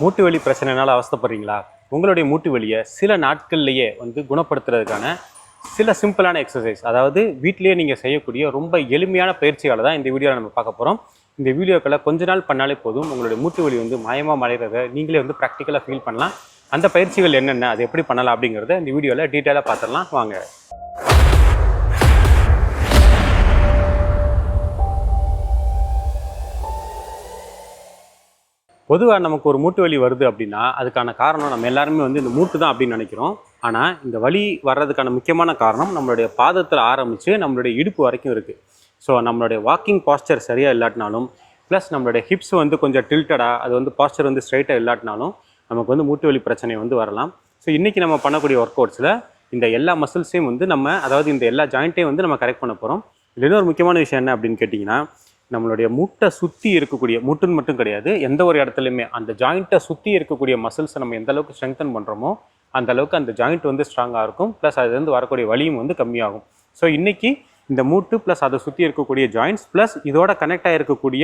மூட்டு வலி பிரச்சனைனால அவஸ்தைப்படுறீங்களா? உங்களுடைய மூட்டு வலியை சில நாட்கள்லேயே குணப்படுத்துறதுக்கான சில சிம்பிளான எக்ஸசைஸ், அதாவது வீட்டிலேயே நீங்கள் செய்யக்கூடிய ரொம்ப எளிமையான பயிற்சிகளை தான் இந்த வீடியோவில் நம்ம பார்க்க போகிறோம். இந்த வீடியோக்களை கொஞ்ச நாள் பண்ணாலே போதும், உங்களுடைய மூட்டு வலி மாயமாக மறைகிறத நீங்களே ப்ராக்டிக்கலாக ஃபீல் பண்ணலாம். அந்த பயிற்சிகள் என்னென்ன, அது எப்படி பண்ணலாம் அப்படிங்கிறத இந்த வீடியோவில் டீட்டெயிலாக பார்த்துடலாம் வாங்க. பொதுவாக நமக்கு ஒரு மூட்டு வலி வருது அப்படின்னா அதுக்கான காரணம் நம்ம எல்லாருமே இந்த மூட்டு தான் அப்படின்னு நினைக்கிறோம். ஆனால் இந்த வலி வர்றதுக்கான முக்கியமான காரணம் நம்மளுடைய பாதத்தில் ஆரம்பித்து நம்மளுடைய இடுப்பு வரைக்கும் இருக்குது. ஸோ நம்மளுடைய வாக்கிங் பாஸ்டர் சரியாக இல்லாட்டினாலும், ப்ளஸ் நம்மளுடைய ஹிப்ஸ் கொஞ்சம் டில்ட்டடாக, அது பாஸ்டர் ஸ்ட்ரைட்டாக இல்லாட்டினாலும் நமக்கு மூட்டு வலி பிரச்சனை வரலாம். ஸோ இன்றைக்கி நம்ம பண்ணக்கூடிய ஒர்க் அவுட்ஸில் இந்த எல்லா மசில்ஸையும் நம்ம, அதாவது இந்த எல்லா ஜாயிண்ட்டையும் நம்ம கரெக்ட் பண்ண போகிறோம். இதில் இன்னொரு முக்கியமான விஷயம் என்ன அப்படின்னு கேட்டிங்கன்னா, நம்மளுடைய மூட்டை சுற்றி இருக்கக்கூடிய, மூட்டுன்னு மட்டும் கிடையாது, எந்த ஒரு இடத்துலையுமே அந்த ஜாயிண்ட்டை சுற்றி இருக்கக்கூடிய மசில்ஸை நம்ம எந்த அளவுக்கு ஸ்ட்ரெங்தன் பண்ணுறோமோ அந்த அளவுக்கு அந்த ஜாயிண்ட் ஸ்ட்ராங்காக இருக்கும். ப்ளஸ் அதுலேருந்து வரக்கூடிய வலியும் கம்மியாகும். ஸோ இன்றைக்கி இந்த மூட்டு ப்ளஸ் அதை சுற்றி இருக்கக்கூடிய ஜாயிண்ட்ஸ், ப்ளஸ் இதோட கனெக்ட் ஆகிருக்கக்கூடிய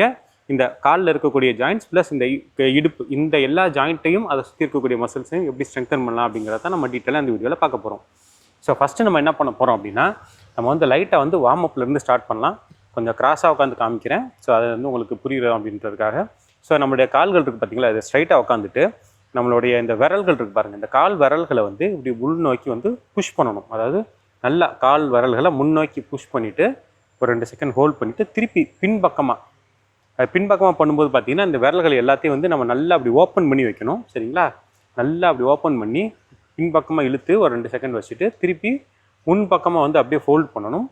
இந்த காலில் இருக்கக்கூடிய ஜாயிண்ட்ஸ், ப்ளஸ் இந்த இடுப்பு, இந்த எல்லா ஜாயிண்ட்டையும் அதை சுற்றி இருக்கக்கூடிய மசில்ஸையும் எப்படி ஸ்ட்ரெங்தன் பண்ணலாம் அப்படிங்கிறத நம்ம டீட்டெயிலாக இந்த வீடியோவில் பார்க்க போகிறோம். ஸோ ஃபஸ்ட்டு நம்ம என்ன பண்ண போகிறோம் அப்படின்னா, நம்ம லைட்டாக வார்ம் அப்லேருந்து ஸ்டார்ட் பண்ணலாம். கொஞ்சம் கிராஸாக உட்காந்து காமிக்கிறேன். ஸோ அது உங்களுக்கு புரியுது அப்படின்றதுக்காக. ஸோ நம்மளுடைய கால்கள் இருக்குது பார்த்திங்களா, இது ஸ்ட்ரைட்டாக உட்காந்துட்டு நம்மளுடைய இந்த விரல்கள் இருக்குது பாருங்கள், இந்த கால் விரல்களை இப்படி உள்நோக்கி புஷ் பண்ணணும். அதாவது நல்லா கால் விரல்களை முன்னோக்கி புஷ் பண்ணிவிட்டு ஒரு 2 செகண்ட் ஹோல்ட் பண்ணிவிட்டு திருப்பி பின்பக்கமாக பண்ணும்போது பார்த்திங்கன்னா இந்த விரல்கள் எல்லாத்தையும் நம்ம நல்லா அப்படி ஓப்பன் பண்ணி வைக்கணும். சரிங்களா? நல்லா அப்படி ஓப்பன் பண்ணி பின்பக்கமாக இழுத்து ஒரு 2 செகண்ட் வச்சுட்டு திருப்பி முன்பக்கமாக அப்படியே ஃபோல்ட் பண்ணணும்.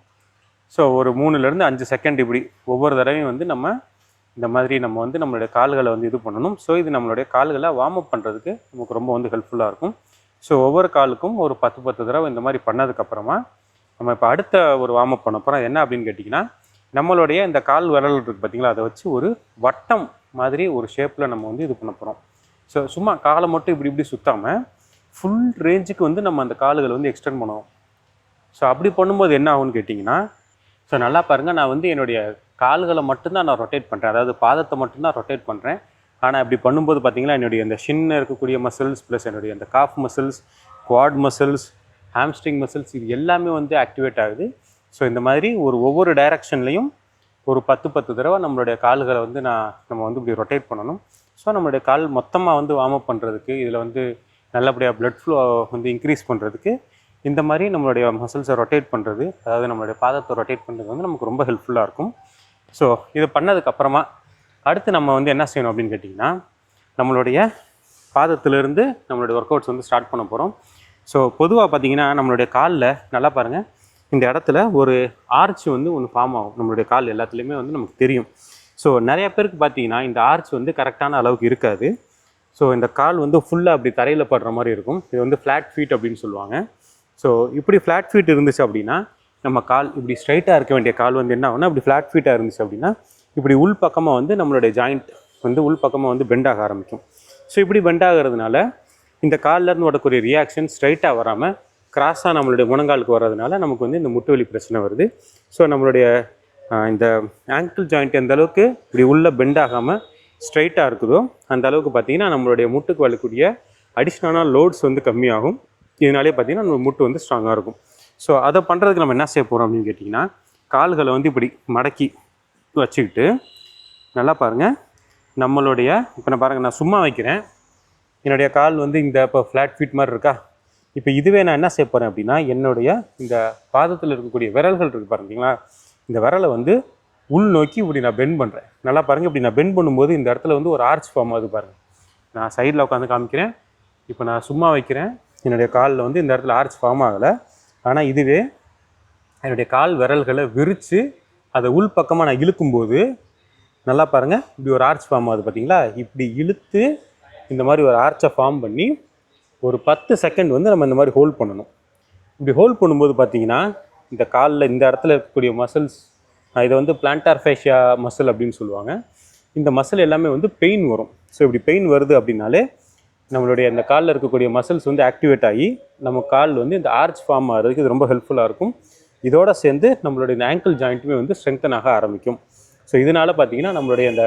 ஸோ ஒரு 3லேருந்து 5 செகண்ட் இப்படி ஒவ்வொரு தடவையும் நம்ம இந்த மாதிரி நம்ம நம்மளுடைய கால்களை இது பண்ணணும். ஸோ இது நம்மளுடைய கால்களை வார்ம் அப் பண்ணுறதுக்கு நமக்கு ரொம்ப ஹெல்ப்ஃபுல்லாக இருக்கும். ஸோ ஒவ்வொரு காலுக்கும் ஒரு 10 தடவை இந்த மாதிரி பண்ணதுக்கப்புறமா நம்ம இப்போ அடுத்த ஒரு வார்ம் அப் பண்ண போகிறோம். என்ன அப்படின்னு கேட்டிங்கன்னா, நம்மளுடைய இந்த கால் விரல் இருக்குது பார்த்திங்களா, அதை வச்சு ஒரு வட்டம் மாதிரி ஒரு ஷேப்பில் நம்ம இது பண்ண போகிறோம். ஸோ சும்மா காலை மட்டும் இப்படி சுற்றாமல் ஃபுல் ரேஞ்சுக்கு நம்ம அந்த கால்களை எக்ஸ்டெண்ட் பண்ணுவோம். ஸோ அப்படி பண்ணும்போது என்ன ஆகும்னு கேட்டிங்கன்னா, ஸோ நல்லா பாருங்கள், நான் என்னுடைய கால்களை மட்டும்தான் நான் ரொட்டேட் பண்ணுறேன், அதாவது பாதத்தை மட்டும்தான் ரொட்டேட் பண்ணுறேன். ஆனால் இப்படி பண்ணும்போது பார்த்திங்கன்னா என்னுடைய இந்த ஷின்ன இருக்கக்கூடிய மசில்ஸ், ப்ளஸ் என்னுடைய அந்த cough muscles, quad muscles, hamstring muscles, இது எல்லாமே ஆக்டிவேட் ஆகுது. ஸோ இந்த மாதிரி ஒவ்வொரு டைரக்ஷன்லையும் ஒரு 10 தடவை நம்மளுடைய கால்களை நம்ம இப்படி ரொட்டேட் பண்ணணும். ஸோ நம்மளுடைய கால் மொத்தமாக வார்ம் அப் பண்ணுறதுக்கு, இதில் நல்லபடியாக ப்ளட் ஃப்ளோ இன்க்ரீஸ் பண்ணுறதுக்கு இந்த மாதிரி நம்மளுடைய மசில்ஸை ரொட்டேட் பண்ணுறது, அதாவது நம்மளுடைய பாதத்தை ரொட்டேட் பண்ணுறது நமக்கு ரொம்ப ஹெல்ப்ஃபுல்லாக இருக்கும். ஸோ இது பண்ணதுக்கப்புறமா அடுத்து நம்ம என்ன செய்யணும் அப்படின்னு கேட்டிங்கன்னா, நம்மளுடைய பாதத்திலிருந்து நம்மளுடைய ஒர்க் அவுட்ஸ் ஸ்டார்ட் பண்ண போகிறோம். ஸோ பொதுவாக பார்த்திங்கன்னா நம்மளுடைய காலில் நல்லா பாருங்கள், இந்த இடத்துல ஒரு ஆர்ச் ஒன்று ஃபார்ம் ஆகும். நம்மளுடைய கால் எல்லாத்துலேயுமே நமக்கு தெரியும். ஸோ நிறைய பேருக்கு பார்த்திங்கன்னா இந்த ஆர்ச் கரெக்டான அளவுக்கு இருக்காது. ஸோ இந்த கால் ஃபுல்லாக அப்படி தரையில் படுற மாதிரி இருக்கும். இது ஃப்ளாட் ஃபீட் அப்படின்னு சொல்லுவாங்க. ஸோ இப்படி ஃப்ளாட் ஃபீட் இருந்துச்சு அப்படின்னா, நம்ம கால் இப்படி ஸ்ட்ரைட்டாக இருக்க வேண்டிய கால் என்ன ஆகுனா, இப்படி ஃப்ளாட் ஃபீட்டாக இருந்துச்சு அப்படின்னா இப்படி உள் பக்கமாக நம்மளுடைய ஜாயிண்ட் உள் பக்கமாக பெண்ட் ஆக ஆரம்பிக்கும். ஸோ இப்படி பெண்ட் ஆகிறதுனால இந்த கால்லேருந்து வரக்கூடிய ரியாக்ஷன் ஸ்ட்ரைட்டாக வராமல் கிராஸாக நம்மளுடைய முழங்காலுக்கு வர்றதுனால நமக்கு இந்த முட்டு வலி பிரச்சனை வருது. ஸோ நம்மளுடைய இந்த ஆங்கிள் ஜாயிண்ட் எந்த அளவுக்கு இப்படி உள்ளே பெண்ட் ஆகாமல் ஸ்ட்ரைட்டாக இருக்குதோ அந்த அளவுக்கு பார்த்திங்கன்னா நம்மளுடைய முட்டுக்கு வரக்கூடிய அடிஷ்னலான லோட்ஸ் கம்மியாகும். இதனாலே பார்த்திங்கன்னா நம்ம முட்டு ஸ்ட்ராங்காக இருக்கும். ஸோ அதை பண்ணுறதுக்கு நம்ம என்ன செய்ய போகிறோம் அப்படின்னு கேட்டிங்கன்னா, கால்களை இப்படி மடக்கி வச்சுக்கிட்டு நல்லா பாருங்கள், நம்மளுடைய இப்போ நான் பாருங்கள், நான் சும்மா வைக்கிறேன், என்னுடைய கால் இந்த இப்போ ஃப்ளாட் ஃபீட் மாதிரி இருக்கா. இப்போ இதுவே நான் என்ன செய்ய போகிறேன் அப்படின்னா, என்னுடைய இந்த பாதத்தில் இருக்கக்கூடிய விரல்கள் இருக்குது பாருங்களா, இந்த விரலை உள் நோக்கி இப்படி நான் பெண்ட் பண்ணுறேன். நல்லா பாருங்கள், இப்படி நான் பெண்ட் பண்ணும்போது இந்த இடத்துல ஒரு ஆர்ச் ஃபார்ம் ஆகுது பாருங்கள். நான் சைடில் உட்காந்து காமிக்கிறேன். இப்போ நான் சும்மா வைக்கிறேன், என்னுடைய காலில் இந்த இடத்துல ஆர்ச் ஃபார்ம் ஆகலை. ஆனால் இதுவே என்னுடைய கால் விரல்களை விரித்து அதை உள் பக்கமாக நான் இழுக்கும்போது நல்லா பாருங்கள், இப்படி ஒரு ஆர்ச் ஃபார்ம் ஆகுது பார்த்தீங்களா. இப்படி இழுத்து இந்த மாதிரி ஒரு ஆர்ச்சை ஃபார்ம் பண்ணி ஒரு 10 செகண்ட் நம்ம இந்த மாதிரி ஹோல்ட் பண்ணணும். இப்படி ஹோல்ட் பண்ணும்போது பார்த்திங்கன்னா இந்த காலில் இந்த இடத்துல இருக்கக்கூடிய மசில்ஸ், இதை பிளான்டார் ஃபேஷியா மசில் அப்படின்னு சொல்லுவாங்க. இந்த மசில் எல்லாமே பெயின் வரும். ஸோ இப்படி பெயின் வருது அப்படின்னாலே நம்மளுடைய இந்த காலில் இருக்கக்கூடிய மசில்ஸ் ஆக்டிவேட் ஆகி நம்ம கால் இந்த ஆர்ச் ஃபார்ம் ஆகிறதுக்கு இது ரொம்ப ஹெல்ப்ஃபுல்லாக இருக்கும். இதோடு சேர்ந்து நம்மளுடைய இந்த ஆங்கிள் ஜாயிண்ட்டுமே ஸ்ட்ரெங்தன் ஆக ஆரம்பிக்கும். ஸோ இதனால் பார்த்திங்கன்னா நம்மளுடைய இந்த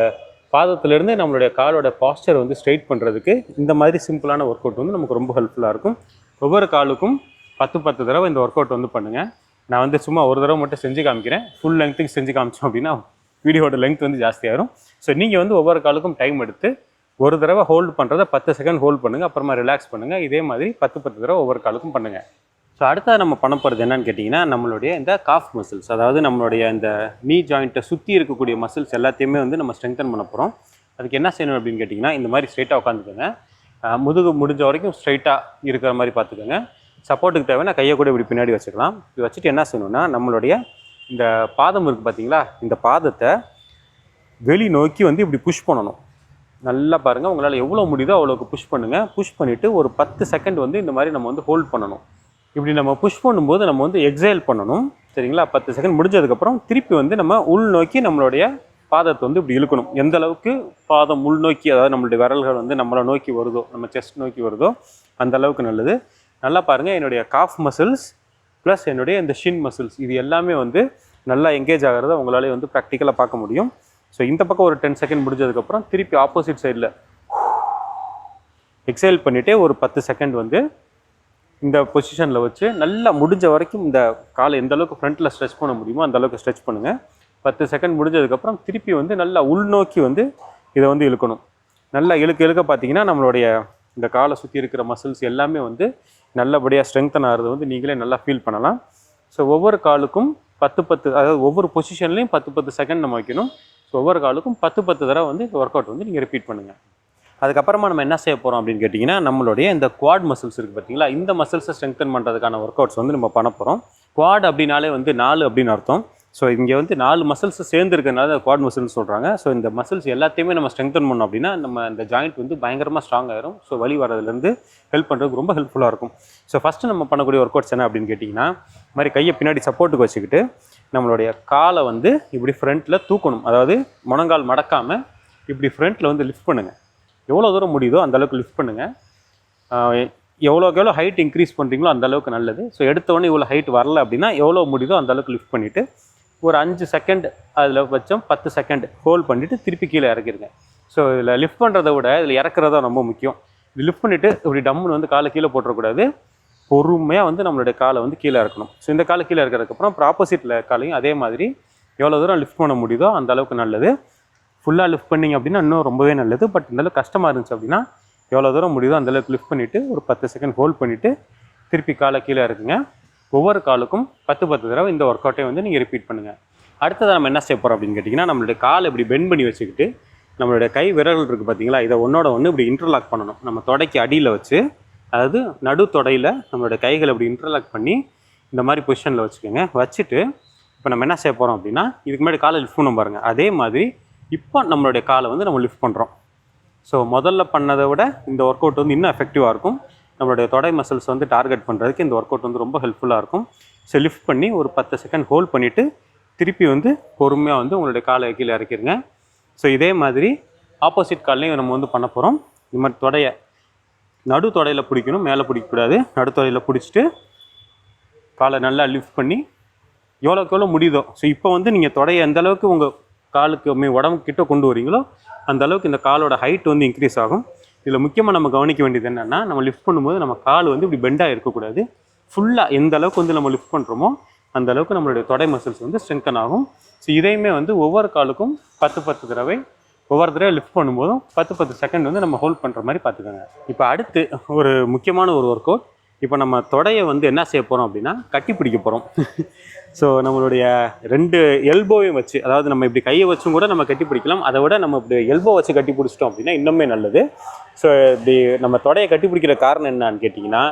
பாதத்திலேருந்து நம்மளுடைய காலோட பாஸ்டர் வந்து ஸ்ட்ரைட் பண்ணுறதுக்கு இந்த மாதிரி சிம்பிளான ஒர்க் அவுட் வந்து நமக்கு ரொம்ப ஹெல்ப்ஃபுல்லாக இருக்கும். ஒவ்வொரு காலுக்கும் 10 தடவை இந்த ஒர்க் அவுட் வந்து பண்ணுங்கள். நான் வந்து சும்மா ஒரு தடவை மட்டும் செஞ்சு காமிக்கிறேன். ஃபுல் லெங்க்த்துக்கு செஞ்சு காமிச்சோம் அப்படின்னா வீடியோட லெங்க் வந்து ஜாஸ்தியாகிடும். ஸோ நீங்கள் வந்து ஒவ்வொரு காலுக்கும் டைம் எடுத்து ஒரு தடவை ஹோல்டு பண்ணுறதை 10 செகண்ட் ஹோல்ட் பண்ணுங்கள், அப்புறமா ரிலாக்ஸ் பண்ணுங்கள். இதே மாதிரி 10 தடவை ஒவ்வொரு காலுக்கும் பண்ணுங்கள். ஸோ அடுத்தது நம்ம பண்ண போகிறது என்னன்னு கேட்டிங்கன்னா, நம்மளுடைய இந்த காஃப் மசில்ஸ், அதாவது நம்மளுடைய இந்த நீ ஜாயிண்ட்டை சுற்றி இருக்கக்கூடிய மசில்ஸ் எல்லாத்தையுமே வந்து நம்ம ஸ்ட்ரெங்தன் பண்ண போகிறோம். அதுக்கு என்ன செய்யணும் அப்படின்னு கேட்டிங்கன்னா, இந்த மாதிரி ஸ்ட்ரைட்டாக உட்காந்துக்கோங்க. முதுகு முடிஞ்ச வரைக்கும் ஸ்ட்ரைட்டாக இருக்கிற மாதிரி பார்த்துக்கோங்க. சப்போர்ட்டுக்கு தேவைன்னா கையை கூட இப்படி பின்னாடி வச்சுக்கலாம். இது வச்சுட்டு என்ன செய்யணும்னா, நம்மளுடைய இந்த பாதம் இருக்குது பார்த்தீங்களா, இந்த பாதத்தை வெளி நோக்கி வந்து இப்படி புஷ் பண்ணணும். நல்லா பாருங்கள், உங்களால் எவ்வளோ முடியுதோ அவ்வளோக்கு புஷ் பண்ணுங்கள். புஷ் பண்ணிவிட்டு ஒரு 10 செகண்ட் வந்து இந்த மாதிரி நம்ம வந்து ஹோல்ட் பண்ணணும். இப்படி நம்ம புஷ் பண்ணும்போது நம்ம வந்து எக்ஸைல் பண்ணணும், சரிங்களா? 10 செகண்ட் முடிஞ்சதுக்கப்புறம் திருப்பி வந்து நம்ம உள் நோக்கி நம்மளுடைய பாதத்தை வந்து இப்படி இழுக்கணும். எந்த அளவுக்கு பாதம் உள் நோக்கி, அதாவது நம்மளுடைய விரல்கள் வந்து நம்மளை நோக்கி வருதோ, நம்ம செஸ்ட் நோக்கி வருதோ அந்த அளவுக்கு நல்லது. நல்லா பாருங்கள், என்னுடைய காஃப் மசில்ஸ் ப்ளஸ் என்னுடைய இந்த ஷின் மசில்ஸ் இது எல்லாமே வந்து நல்லா எங்கேஜ் ஆகிறத உங்களாலே வந்து ப்ராக்டிக்கலாக பார்க்க முடியும். ஸோ இந்த பக்கம் ஒரு 10 செகண்ட் முடிஞ்சதுக்கப்புறம் திருப்பி ஆப்போசிட் சைடில் எக்ஸைல் பண்ணிவிட்டு ஒரு 10 செகண்ட் வந்து இந்த பொசிஷனில் வச்சு நல்லா முடிஞ்ச வரைக்கும் இந்த காலை எந்த அளவுக்கு ஃப்ரண்ட்டில் ஸ்ட்ரெச் பண்ண முடியுமோ அந்த அளவுக்கு ஸ்ட்ரெச் பண்ணுங்கள். 10 செகண்ட் முடிஞ்சதுக்கப்புறம் திருப்பி வந்து நல்லா உள்நோக்கி வந்து இதை வந்து இழுக்கணும். நல்லா இழுக்க பார்த்தீங்கன்னா நம்மளுடைய இந்த காலை சுற்றி இருக்கிற மசில்ஸ் எல்லாமே வந்து நல்லபடியாக ஸ்ட்ரெங்தன் ஆகிறது வந்து நீங்களே நல்லா ஃபீல் பண்ணலாம். ஸோ ஒவ்வொரு காலுக்கும் 10 அதாவது ஒவ்வொரு பொசிஷன்லேயும் 10 செகண்ட் நம்ம வைக்கணும். ஸோ ஒவ்வொரு காலுக்கும் 10 தடவை வந்து இந்த ஒர்க் அவுட் வந்து நீங்கள் ரிப்பீட் பண்ணுங்கள். அதுக்கப்புறமா நம்ம என்ன செய்ய போகிறோம் அப்படின்னு கேட்டிங்கன்னா, நம்மளுடைய இந்த குவாட் மசில்ஸ் இருக்குது பார்த்தீங்களா, இந்த மசில்ஸை ஸ்ட்ரெங்தன் பண்ணுறதுக்கான ஒர்க் அவுட்ஸ் வந்து நம்ம பண்ண போகிறோம். குவாட் அப்படின்னாலே வந்து 4 அப்படின்னு அர்த்தம். ஸோ இங்கே வந்து 4 மசில்ஸ் சேர்ந்து இருக்கிறதுனால குவாட் மசில்ஸ் சொல்கிறாங்க. ஸோ இந்த மசில்ஸ் எல்லாத்தையுமே நம்ம ஸ்ட்ரெங்தன் பண்ணோம் அப்படின்னா நம்ம இந்த ஜாயிண்ட் வந்து பயங்கரமாக ஸ்ட்ராங் ஆயிரும். ஸோ வலி வரதுலேருந்து ஹெல்ப் பண்ணுறதுக்கு ரொம்ப ஹெல்ப்ஃபுல்லாக இருக்கும். ஸோ ஃபஸ்ட்டு நம்ம பண்ணக்கூடிய ஒர்க் அவுட்ஸ் என்ன அப்படின்னு கேட்டிங்கன்னா, இந்த மாதிரி கையை பின்னாடி சப்போர்ட்டுக்கு வச்சுக்கிட்டு நம்மளுடைய காலை வந்து இப்படி ஃப்ரண்ட்டில் தூக்கணும். அதாவது முழங்கால் மடக்காமல் இப்படி ஃப்ரண்ட்டில் வந்து லிஃப்ட் பண்ணுங்கள். எவ்வளோ தூரம் முடியுதோ அந்தளவுக்கு லிஃப்ட் பண்ணுங்கள். எவ்வளோக்கு எவ்வளோ ஹைட் இன்க்ரீஸ் பண்ணுறீங்களோ அந்தளவுக்கு நல்லது. ஸோ எடுத்தோடனே இவ்வளோ ஹைட் வரல அப்படின்னா எவ்வளோ முடியுதோ அந்தளவுக்கு லிஃப்ட் பண்ணிவிட்டு ஒரு 5 செகண்ட் அதில் வச்சோம் 10 செகண்ட் ஹோல்ட் பண்ணிவிட்டு திருப்பி கீழே இறக்கிடுங்க. ஸோ இதில் லிஃப்ட் பண்ணுறத விட இதில் இறக்குறதா ரொம்ப முக்கியம். இது லிஃப்ட் பண்ணிவிட்டு இப்படி டம்முன்னு வந்து காலை கீழே போட்டுறக்கூடாது. பொறுமையாக வந்து நம்மளுடைய காலை வந்து கீழே இறக்கணும். ஸோ இந்த காலை கீழே இருக்கிறதுக்கப்புறம் அப்புறம் ஆப்போசிட்டில் காலையும் அதே மாதிரி எவ்வளோ தூரம் லிஃப்ட் பண்ண முடியுதோ அந்த அளவுக்கு நல்லது. ஃபுல்லாக லிஃப்ட் பண்ணிங்க அப்படின்னா இன்னும் ரொம்பவே நல்லது. பட் இந்தளவுக்கு கஷ்டமாக இருந்துச்சு அப்படின்னா எவ்வளோ தூரம் முடியுதோ அந்தளவுக்கு லிஃப்ட் பண்ணிவிட்டு ஒரு 10 செகண்ட் ஹோல்ட் பண்ணிவிட்டு திருப்பி காலை கீழே இருக்குங்க. ஒவ்வொரு காலுக்கும் 10 தடவை இந்த ஒர்க் அவுட்டை வந்து நீங்கள் ரிப்பீட் பண்ணுங்கள். அடுத்ததாக நம்ம என்ன செய்ய போகிறோம் அப்படின்னு கேட்டிங்கன்னா, நம்மளுடைய காலை இப்படி பெண்ட் பண்ணி வச்சுக்கிட்டு நம்மளுடைய கை விரல்கள் இருக்குது பார்த்தீங்களா, இதை ஒன்றோட ஒன்று இப்படி இன்டர்லாக் பண்ணணும். நம்ம தொடைக்கு அடியில் வச்சு, அதாவது நடு தொடையில் நம்மளுடைய கைகளை இப்படி இன்டர்லாக் பண்ணி இந்த மாதிரி பொசிஷனில் வச்சுக்கோங்க. வச்சுட்டு இப்போ நம்ம என்ன செய்ய போகிறோம் அப்படின்னா, இதுக்கு முன்னாடி காலை லிஃப்ட் பண்ண பாருங்கள், அதே மாதிரி இப்போ நம்மளுடைய காலை வந்து நம்ம லிஃப்ட் பண்ணுறோம். ஸோ முதல்ல பண்ணதை விட இந்த ஒர்க் அவுட் வந்து இன்னும் எஃபெக்டிவாக இருக்கும். நம்மளுடைய தொடை மசில்ஸ் வந்து டார்கெட் பண்ணுறதுக்கு இந்த ஒர்க் அவுட் வந்து ரொம்ப ஹெல்ப்ஃபுல்லாக இருக்கும். ஸோ லிஃப்ட் பண்ணி ஒரு 10 செகண்ட் ஹோல்ட் பண்ணிவிட்டு திருப்பி வந்து பொறுமையாக வந்து உங்களுடைய காலை கீழே இறக்கிடுங்க. ஸோ இதே மாதிரி ஆப்போசிட் கால்லையும் நம்ம வந்து பண்ண போகிறோம். இது மாதிரி தொடையை நடு தொடையில் பிடிக்கணும், மேலே பிடிக்கக்கூடாது. நடு தொடையில் பிடிச்சிட்டு காலை நல்லா லிஃப்ட் பண்ணி எவ்வளோக்கு எவ்வளோ முடியுதோ. ஸோ இப்போ வந்து நீங்கள் தொடையை எந்த அளவுக்கு உங்கள் காலுக்கு உடம்பு கிட்ட கொண்டு வரீங்களோ அந்த அளவுக்கு இந்த காலோட ஹைட் வந்து இன்க்ரீஸ் ஆகும். இதில் முக்கியமாக நம்ம கவனிக்க வேண்டியது என்னென்னா, நம்ம லிஃப்ட் பண்ணும்போது நம்ம கால் வந்து இப்படி பெண்டாக இருக்கக்கூடாது. ஃபுல்லாக எந்த அளவுக்கு வந்து நம்ம லிஃப்ட் பண்ணுறோமோ அந்த அளவுக்கு நம்மளுடைய தொடை மசில்ஸ் வந்து ஸ்ட்ரெங்தன் ஆகும். ஸோ இதையுமே வந்து ஒவ்வொரு காலுக்கும் 10 தடவை ஒவ்வொரு தடவை லிஃப்ட் பண்ணும்போதும் 10 செகண்ட் வந்து நம்ம ஹோல்ட் பண்ணுற மாதிரி பார்த்துக்கோங்க. இப்போ அடுத்து ஒரு முக்கியமான ஒரு ஒர்க் அவுட். இப்போ நம்ம தொடையை வந்து என்ன செய்ய போகிறோம் அப்படின்னா கட்டி பிடிக்க போகிறோம். ஸோ நம்மளுடைய 2 எல்போவையும் வச்சு, அதாவது நம்ம இப்படி கையை வச்சும் கூட நம்ம கட்டி பிடிக்கலாம். அதை விட நம்ம இப்படி எல்போ வச்சு கட்டி பிடிச்சிட்டோம் அப்படின்னா இன்னுமே நல்லது. ஸோ இப்படி நம்ம தொடையை கட்டி பிடிக்கிற காரணம் என்னான்னு கேட்டிங்கன்னா,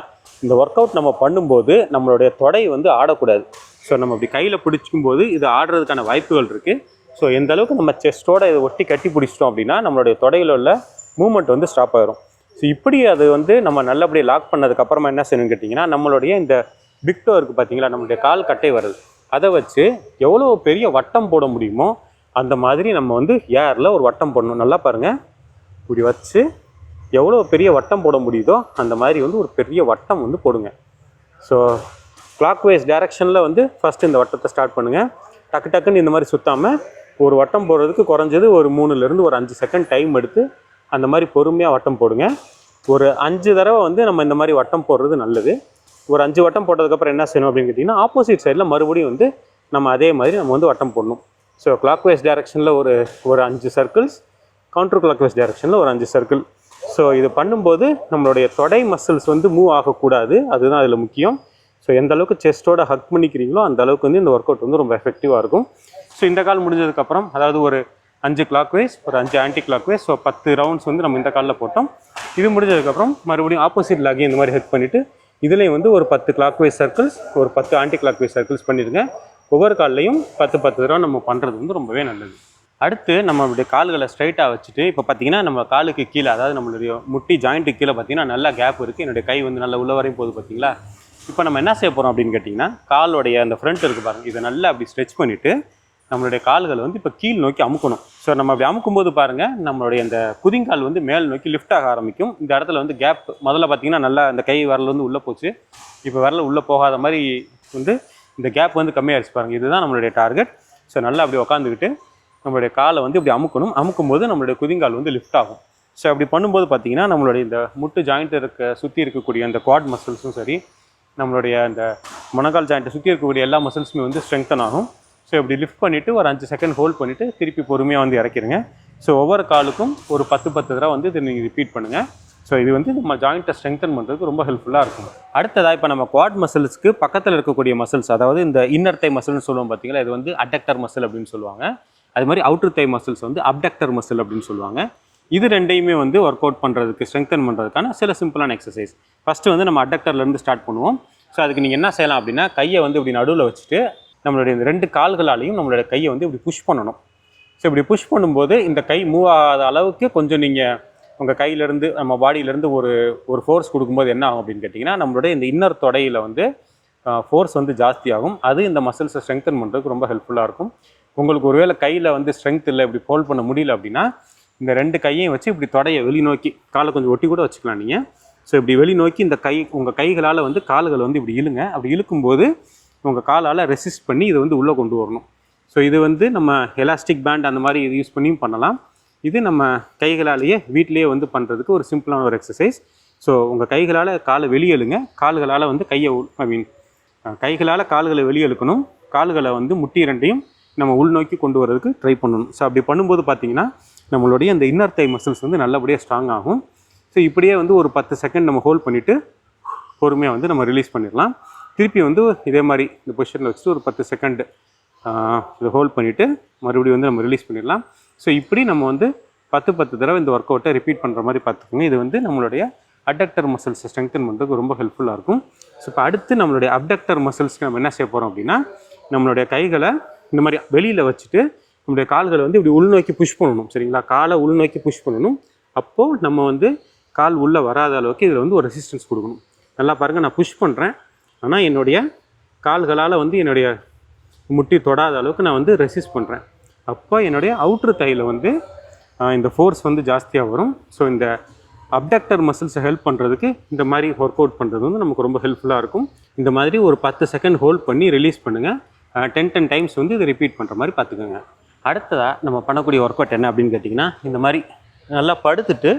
இந்த ஒர்க் அவுட் நம்ம பண்ணும்போது நம்மளுடைய தொடை வந்து ஆடக்கூடாது. ஸோ நம்ம இப்படி கையில் பிடிச்சிக்கும்போது இது ஆடுறதுக்கான வாய்ப்புகள் இருக்குது. ஸோ எந்த அளவுக்கு நம்ம செஸ்ட்டோட இதை ஒட்டி கட்டி பிடிச்சிட்டோம் அப்படின்னா நம்மளுடைய தொடையில் உள்ள மூமெண்ட் வந்து ஸ்டாப் ஆகிரும். ஸோ இப்படி அது வந்து நம்ம நல்லபடியாக லாக் பண்ணதுக்கப்புறமா என்ன செய்யணும்னு கேட்டிங்கன்னா, நம்மளுடைய இந்த பிக் டோ இருக்குது பார்த்தீங்களா, நம்மளுடைய கால் கட்டை வருது, அதை வச்சு எவ்வளோ பெரிய வட்டம் போட முடியுமோ அந்த மாதிரி நம்ம வந்து ஏரில் ஒரு வட்டம் போடணும். நல்லா பாருங்கள், இப்படி வச்சு எவ்வளோ பெரிய வட்டம் போட முடியுதோ அந்த மாதிரி வந்து ஒரு பெரிய வட்டம் வந்து போடுங்க. ஸோ கிளாக் வைஸ் டைரக்ஷனில் வந்து ஃபஸ்ட்டு இந்த வட்டத்தை ஸ்டார்ட் பண்ணுங்கள். டக்கு டக்குன்னு இந்த மாதிரி சுற்றாமல் ஒரு வட்டம் போடுறதுக்கு குறைஞ்சது ஒரு 3லேருந்து ஒரு 5 செகண்ட் டைம் எடுத்து அந்த மாதிரி பொறுமையாக வட்டம் போடுங்க. ஒரு 5 தடவை வந்து நம்ம இந்த மாதிரி வட்டம் போடுறது நல்லது. ஒரு 5 வட்டம் போட்டதுக்கப்புறம் என்ன செய்யணும் அப்படின்னு கேட்டிங்கன்னா, ஆப்போசிட் சைடில் மறுபடியும் வந்து நம்ம அதே மாதிரி நம்ம வந்து வட்டம் போடணும். ஸோ கிளாக் வைஸ் டைரக்ஷனில் ஒரு 5 சர்க்கிள்ஸ், கவுண்டர் கிளாக் வைஸ் டைரக்ஷனில் ஒரு 5 சர்க்கிள். ஸோ இது பண்ணும்போது நம்மளுடைய தொடை மசில்ஸ் வந்து மூவ் ஆகக்கூடாது, அதுதான் அதில் முக்கியம். ஸோ எந்த அளவுக்கு செஸ்ட்டோட ஹக் பண்ணிக்கிறீங்களோ அந்த அளவுக்கு வந்து இந்த ஒர்க் அவுட் வந்து ரொம்ப எஃபெக்டிவாக இருக்கும். ஸோ இந்த கால் முடிஞ்சதுக்கப்புறம், அதாவது ஒரு 5 கிளாக் வைஸ், ஒரு 5 anticlockwise, so 10 rounds வந்து நம்ம இந்த காலில் போட்டோம். இது முடிஞ்சதுக்கப்புறம் மறுபடியும் ஆப்போசிட் லாகி இந்த மாதிரி ஹெட் பண்ணிவிட்டு இதுலேயும் வந்து ஒரு 10 கிளாக் வைஸ் சர்க்கிள்ஸ், ஒரு 10 ஆன்டி கிளாக் வைஸ் சர்க்கிள்ஸ் பண்ணிடுங்க. ஒவ்வொரு கால்லையும் 10 தடவை நம்ம பண்ணுறது வந்து ரொம்பவே நல்லது. அடுத்து நம்மளுடைய கால்களை ஸ்ட்ரைட்டாக வச்சுட்டு, இப்போ பார்த்தீங்கன்னா நம்ம காலுக்கு கீழே, அதாவது நம்மளுடைய முட்டி ஜாயிண்ட்டுக்கு கீழே பார்த்தீங்கன்னா நல்லா கேப் இருக்குது. என்னுடைய கை வந்து நல்லா உள்ள வரையும் போகுது பார்த்தீங்களா. இப்போ நம்ம என்ன செய்ய போகிறோம் அப்படின்னு கேட்டிங்கன்னா, காலோடைய அந்த ஃப்ரண்ட் இருக்குது பாருங்கள், இதை நல்லா அப்படி ஸ்ட்ரெச் பண்ணிவிட்டு நம்மளுடைய கால்களை வந்து இப்போ கீழ் நோக்கி அமுக்கணும். ஸோ நம்ம அப்படி அமுக்கும்போது பாருங்கள், நம்மளுடைய இந்த குதிங்கால் வந்து மேல் நோக்கி லிஃப்ட் ஆக ஆரம்பிக்கும். இந்த இடத்துல வந்து கேப் முதல்ல பார்த்தீங்கன்னா நல்லா அந்த கை விரல் வந்து உள்ளே போச்சு, இப்போ விரல் உள்ளே போகாத மாதிரி வந்து இந்த கேப் வந்து கம்மியாகிடுச்சு பாருங்கள். இதுதான் நம்மளுடைய டார்கெட். ஸோ நல்லா அப்படி உட்காந்துக்கிட்டு நம்மளுடைய காலை வந்து இப்படி அமுக்கணும். அமுக்கும்போது நம்மளுடைய குதிங்கால் வந்து லிஃப்ட் ஆகும். ஸோ அப்படி பண்ணும்போது பார்த்தீங்கன்னா நம்மளுடைய இந்த முட்டு ஜாயிண்ட் சுற்றி இருக்கக்கூடிய அந்த குவாட் மசில்ஸும் சரி, நம்மளுடைய அந்த முனகால் ஜாயிண்ட்டை சுற்றி இருக்கக்கூடிய எல்லா மசில்ஸுமே வந்து ஸ்ட்ரெங்தன் ஆகும். ஸோ இப்படி லிஃப்ட் பண்ணிவிட்டு ஒரு 5 செகண்ட் ஹோல்ட் பண்ணிவிட்டு திருப்பி பொறுமையாக வந்து இறக்கிடுங்க. ஸோ ஒவ்வொரு காலுக்கும் ஒரு 10 தடவை வந்து இதை நீங்கள் ரிப்பீட் பண்ணுங்கள். ஸோ இது வந்து நம்ம ஜாயிண்ட்டை ஸ்ட்ரெங்தன் பண்ணுறதுக்கு ரொம்ப ஹெல்ப்ஃபுல்லாக இருக்கும். அடுத்ததாக இப்போ நம்ம குவாட் மசில்ஸ்க்கு பக்கத்தில் இருக்கக்கூடிய மசில்ஸ், அதாவது இந்த இன்னர் தை மசில்னு சொல்லுவோம் பார்த்தீங்களா, இது வந்து அடக்டர் மசில் அப்படின்னு சொல்லுவாங்க. அது மாதிரி அவுட்டர் தை மசில்ஸ் வந்து அப்டக்டர் மசில் அப்படின்னு சொல்லுவாங்க. இது ரெண்டையுமே வந்து ஒர்க் அவுட் பண்ணுறதுக்கு, ஸ்ட்ரெங்தன் பண்ணுறதுக்கான சில சிம்பிளான எக்ஸசைஸ். ஃபஸ்ட்டு வந்து நம்ம அடக்டர்லேருந்து ஸ்டார்ட் பண்ணுவோம். ஸோ அதுக்கு நீங்கள் என்ன செய்யலாம் அப்படின்னா, கையை வந்து இப்படி நடுவில் வச்சுட்டு நம்மளுடைய இந்த 2 கால்களாலையும் நம்மளுடைய கையை வந்து இப்படி புஷ் பண்ணணும். ஸோ இப்படி புஷ் பண்ணும்போது இந்த கை மூவ் ஆகாத அளவுக்கு கொஞ்சம் நீங்கள் உங்கள் கையிலேருந்து நம்ம பாடியிலேருந்து ஒரு ஃபோர்ஸ் கொடுக்கும்போது என்ன ஆகும் அப்படின்னு கேட்டிங்கன்னா, நம்மளுடைய இந்த இன்னர் தொடையில் வந்து ஃபோர்ஸ் வந்து ஜாஸ்தியாகும். அது இந்த மசில்ஸை ஸ்ட்ரெங்தன் பண்ணுறதுக்கு ரொம்ப ஹெல்ப்ஃபுல்லாக இருக்கும். உங்களுக்கு ஒருவேளை கையில் வந்து ஸ்ட்ரென்த் இல்லை, இப்படி ஹோல்ட் பண்ண முடியல அப்படின்னா, இந்த 2 கையையும் வச்சு இப்படி தொடையை வெளிநோக்கி, காலை கொஞ்சம் ஒட்டி கூட வச்சுக்கலாம் நீங்கள். ஸோ இப்படி வெளிநோக்கி இந்த உங்கள் கைகளால் வந்து கால்களை வந்து இப்படி இழுங்க. அப்படி இழுக்கும்போது உங்கள் காலால் ரெசிஸ்ட் பண்ணி இதை வந்து உள்ளே கொண்டு வரணும். ஸோ இது வந்து நம்ம எலாஸ்டிக் பேண்ட் அந்த மாதிரி இது யூஸ் பண்ணியும் பண்ணலாம். இது நம்ம கைகளாலேயே வீட்டிலேயே வந்து பண்ணுறதுக்கு ஒரு சிம்பிளான ஒரு எக்ஸசைஸ். ஸோ உங்கள் கைகளால் காலை வெளியெழுங்க, கால்களால் வந்து கைகளால் கால்களை வெளியெழுக்கணும், கால்களை வந்து முட்டி 2ஐயும் நம்ம உள்நோக்கி கொண்டு வரதுக்கு ட்ரை பண்ணணும். ஸோ அப்படி பண்ணும்போது பார்த்திங்கன்னா நம்மளுடைய இந்த இன்னர் தை மசில்ஸ் வந்து நல்லபடியாக ஸ்ட்ராங் ஆகும். ஸோ இப்படியே வந்து ஒரு 10 செகண்ட் நம்ம ஹோல்ட் பண்ணிவிட்டு பொறுமையாக வந்து நம்ம ரிலீஸ் பண்ணிடலாம். திருப்பி வந்து இதே மாதிரி இந்த பொசிஷனில் வச்சுட்டு ஒரு 10 செகண்ட் இதை ஹோல்ட் பண்ணிவிட்டு மறுபடியும் வந்து நம்ம ரிலீஸ் பண்ணிடலாம். ஸோ இப்படி நம்ம வந்து 10 தடவை இந்த ஒர்க் அவுட்டை ரிப்பீட் பண்ணுற மாதிரி பார்த்துக்கோங்க. இது வந்து நம்மளுடைய அடக்டர் மசில்ஸை ஸ்ட்ரெங்தன் பண்ணுறதுக்கு ரொம்ப ஹெல்ப்ஃபுல்லாக இருக்கும். ஸோ இப்போ அடுத்து நம்மளுடைய அப்டக்டர் மசில்ஸ்க்கு நம்ம என்ன செய்ய போகிறோம் அப்படின்னா, நம்மளுடைய கைகளை இந்த மாதிரி வெளியில் வச்சுட்டு நம்மளுடைய கால்களை வந்து இப்படி உள்நோக்கி புஷ் பண்ணணும். சரிங்களா, காலை உள்நோக்கி புஷ் பண்ணணும். அப்போது நம்ம வந்து கால் உள்ளே வராத அளவுக்கு இதில் வந்து ஒரு ரெசிஸ்டன்ஸ் கொடுக்கணும். நல்லா பாருங்கள், நான் புஷ் பண்ணுறேன், ஆனால் என்னுடைய கால்களால் வந்து என்னுடைய முட்டி தொடாத அளவுக்கு நான் வந்து ரெசிஸ்ட் பண்ணுறேன். அப்போ என்னுடைய அவுட்ரு தையில் வந்து இந்த ஃபோர்ஸ் வந்து ஜாஸ்தியாக வரும். ஸோ இந்த அப்டக்டர் மசில்ஸை ஹெல்ப் பண்ணுறதுக்கு இந்த மாதிரி ஒர்க் அவுட் பண்ணுறது வந்து நமக்கு ரொம்ப ஹெல்ப்ஃபுல்லாக இருக்கும். இந்த மாதிரி ஒரு 10 செகண்ட் ஹோல்ட் பண்ணி ரிலீஸ் பண்ணுங்கள். 10 டைம்ஸ் வந்து இதை ரிப்பீட் பண்ணுற மாதிரி பார்த்துக்கோங்க. அடுத்ததாக நம்ம பண்ணக்கூடிய ஒர்க் அவுட் என்ன அப்படின்னு கேட்டிங்கன்னா, இந்த மாதிரி நல்லா படுத்துட்டு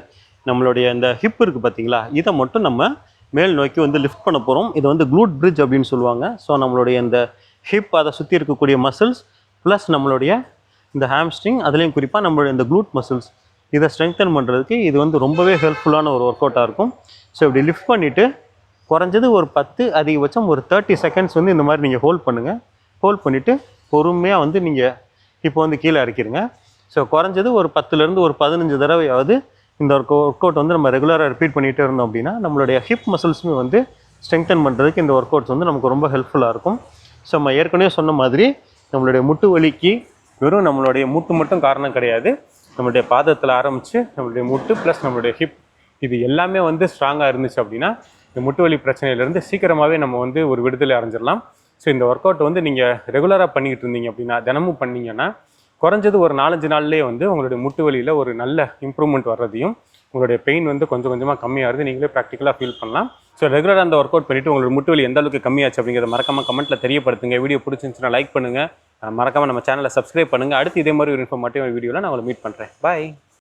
நம்மளுடைய இந்த ஹிப் இருக்குது பார்த்தீங்களா, இதை மட்டும் நம்ம மேல் நோக்கி வந்து லிஃப்ட் பண்ண போகிறோம். இது வந்து க்ளூட் பிரிட்ஜ் அப்படின்னு சொல்லுவாங்க. ஸோ நம்மளுடைய இந்த ஹிப், அதை சுற்றி இருக்கக்கூடிய மசில்ஸ் ப்ளஸ் நம்மளுடைய இந்த ஹாம்ஸ்ட்ரிங், அதுலேயும் குறிப்பாக நம்மளுடைய இந்த க்ளூட் மசில்ஸ், இதை ஸ்ட்ரெங்தன் பண்ணுறதுக்கு இது வந்து ரொம்பவே ஹெல்ப்ஃபுல்லான ஒரு ஒர்க் அவுட்டாக இருக்கும். ஸோ இப்படி லிஃப்ட் பண்ணிவிட்டு குறைஞ்சது ஒரு 10, அதிகபட்சம் ஒரு 30 செகண்ட்ஸ் வந்து இந்த மாதிரி நீங்கள் ஹோல்ட் பண்ணுங்கள். ஹோல்ட் பண்ணிவிட்டு பொறுமையாக வந்து நீங்கள் இப்போ வந்து கீழே இறக்கிடுங்க. ஸோ குறைஞ்சது ஒரு 10லேருந்து ஒரு 15 தடவையாவது இந்த ஒர்க் அவுட் வந்து நம்ம ரெகுலராக ரிப்பீட் பண்ணிகிட்டே இருந்தோம் அப்படின்னா நம்மளுடைய ஹிப் மசில்ஸுமே வந்து ஸ்ட்ரெங்தன் பண்ணுறதுக்கு இந்த ஒர்க் அவுட்ஸ் வந்து நமக்கு ரொம்ப ஹெல்ப்ஃபுல்லாக இருக்கும். ஸோ நம்ம ஏற்கனவே சொன்ன மாதிரி நம்மளுடைய முட்டு வலிக்கு வெறும் நம்மளுடைய முட்டு மட்டும் காரணம் கிடையாது. நம்மளுடைய பாதத்தில் ஆரம்பித்து நம்மளுடைய முட்டு ப்ளஸ் நம்மளுடைய ஹிப், இது எல்லாமே வந்து ஸ்ட்ராங்காக இருந்துச்சு அப்படின்னா இந்த முட்டு வலி பிரச்சனையிலேருந்து சீக்கிரமாகவே நம்ம வந்து ஒரு விடுதலை அடைஞ்சிடலாம். ஸோ இந்த ஒர்க் அவுட் வந்து நீங்கள் ரெகுலராக பண்ணிக்கிட்டு இருந்தீங்க அப்படின்னா, தினமும் பண்ணிங்கன்னா குறைஞ்சது ஒரு 4-5 நாள்லேயே வந்து உங்களுடைய முட்டு வலியில் ஒரு நல்ல இம்ப்ரூவ்மெண்ட் வர்றதையும், உங்களுடைய பெயின் வந்து கொஞ்சம் கொஞ்சமாக கம்மியாகிறது நீங்களே ப்ராக்டிக்கலாக ஃபீல் பண்ணலாம். ஸோ ரெகுலராக அந்த ஒர்க் அவுட் பண்ணிவிட்டு உங்களோட முட்டு வலி எந்த அளவுக்கு கம்மியாச்சு அப்படிங்கிறத மறக்காமல் கமெண்ட்டில் தெரியப்படுத்துங்க. வீடியோ பிடிச்சிருந்துச்சுன்னா லைக் பண்ணுங்கள், மறக்காமல் நம்ம சேனலை சப்ஸ்கிரைப் பண்ணுங்கள். அடுத்து இதே மாதிரி ஒரு இன்ஃபர்மேட்டிவ் வீடியோவில் நான் உங்களை மீட் பண்ணுறேன். பாய்.